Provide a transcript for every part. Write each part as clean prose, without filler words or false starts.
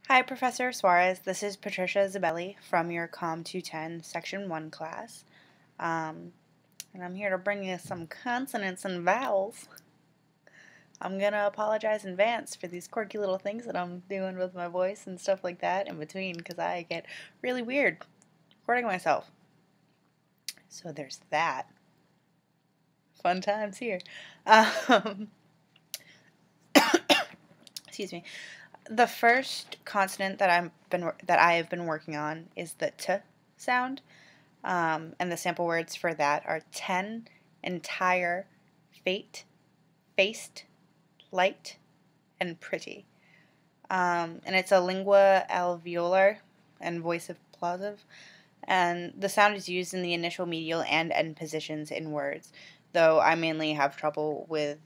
Hi, Professor Suarez. This is Patricia Zabelli from your Com 210 Section 1 class. And I'm here to bring you some consonants and vowels. I'm going to apologize in advance for these quirky little things that I'm doing with my voice and stuff like that in between because I get really weird recording myself. So there's that. Fun times here. Excuse me. The first consonant that I have been working on is the T sound. And the sample words for that are 10, entire, fate, faced, light, and pretty. And it's a lingua alveolar and voice plosive. And the sound is used in the initial medial and end positions in words, though I mainly have trouble with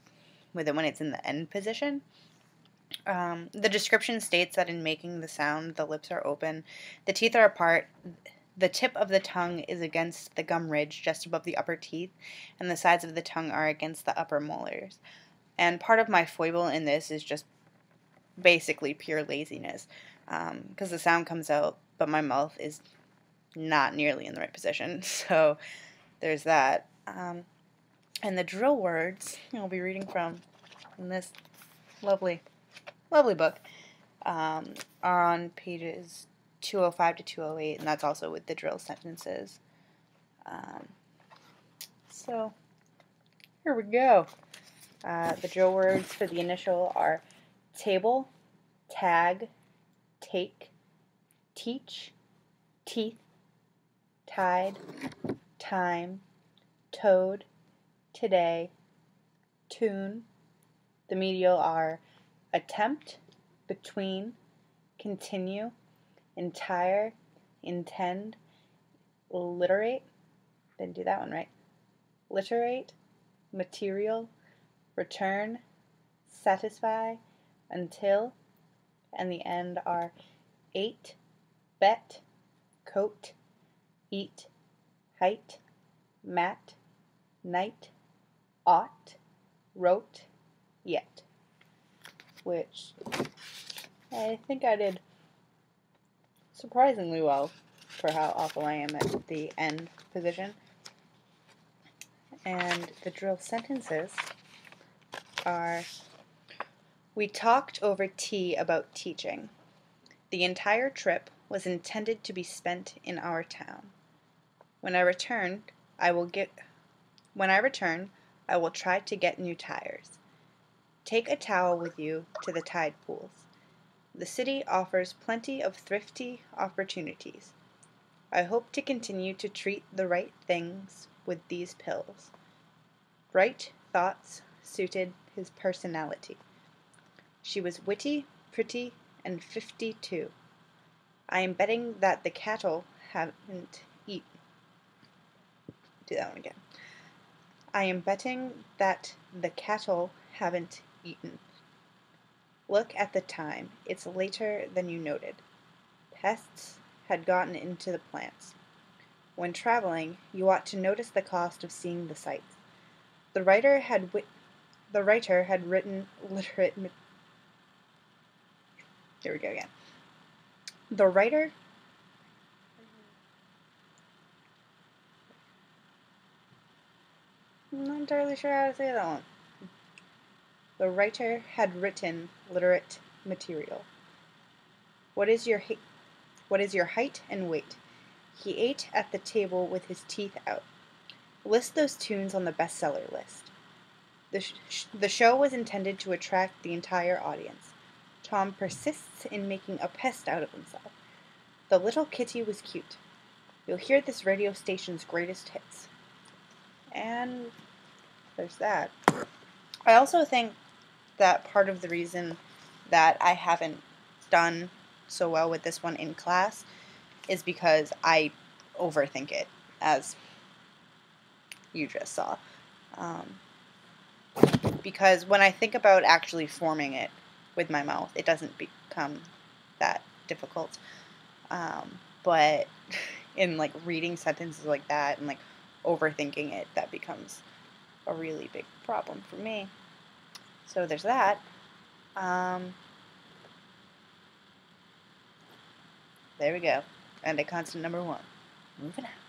it when it's in the end position. The description states that in making the sound, the lips are open, the teeth are apart, the tip of the tongue is against the gum ridge just above the upper teeth, and the sides of the tongue are against the upper molars. And part of my foible in this is just basically pure laziness, because the sound comes out, but my mouth is not nearly in the right position. So there's that. And the drill words I'll be reading from in this lovely book are on pages 205 to 208, and that's also with the drill sentences. So here we go. The drill words for the initial are table, tag, take, teach, teeth, tide, time, toad, today, tune. The medial are attempt, between, continue, entire, intend, literate. Didn't do that one right. Literate, material, return, satisfy, until, and the end are ate, bet, coat, eat, height, mat, night, ought, wrote, yet. Which I think I did surprisingly well for how awful I am at the end position. And the drill sentences are: we talked over tea about teaching. The entire trip was intended to be spent in our town. When I return, I will try to get new tires. Take a towel with you to the tide pools. The city offers plenty of thrifty opportunities. I hope to continue to treat the right things with these pills. Bright thoughts suited his personality. She was witty, pretty, and 52. I am betting that the cattle haven't eaten. Do that one again. I am betting that the cattle haven't eaten. Look at the time. It's later than you noted. Pests had gotten into the plants. When traveling, you ought to notice the cost of seeing the sights. The writer had written literate. Here we go again. The writer. I'm not entirely sure how to say that one. The writer had written literate material. What is your height and weight? He ate at the table with his teeth out. List those tunes on the bestseller list. The show was intended to attract the entire audience. Tom persists in making a pest out of himself. The little kitty was cute. You'll hear this radio station's greatest hits. And there's that. I also think that part of the reason that I haven't done so well with this one in class is because I overthink it, as you just saw. Because when I think about actually forming it with my mouth, it doesn't become that difficult. But in like reading sentences like that and like overthinking it, that becomes a really big problem for me. So there's that. There we go. And a consonant number 1. Moving out.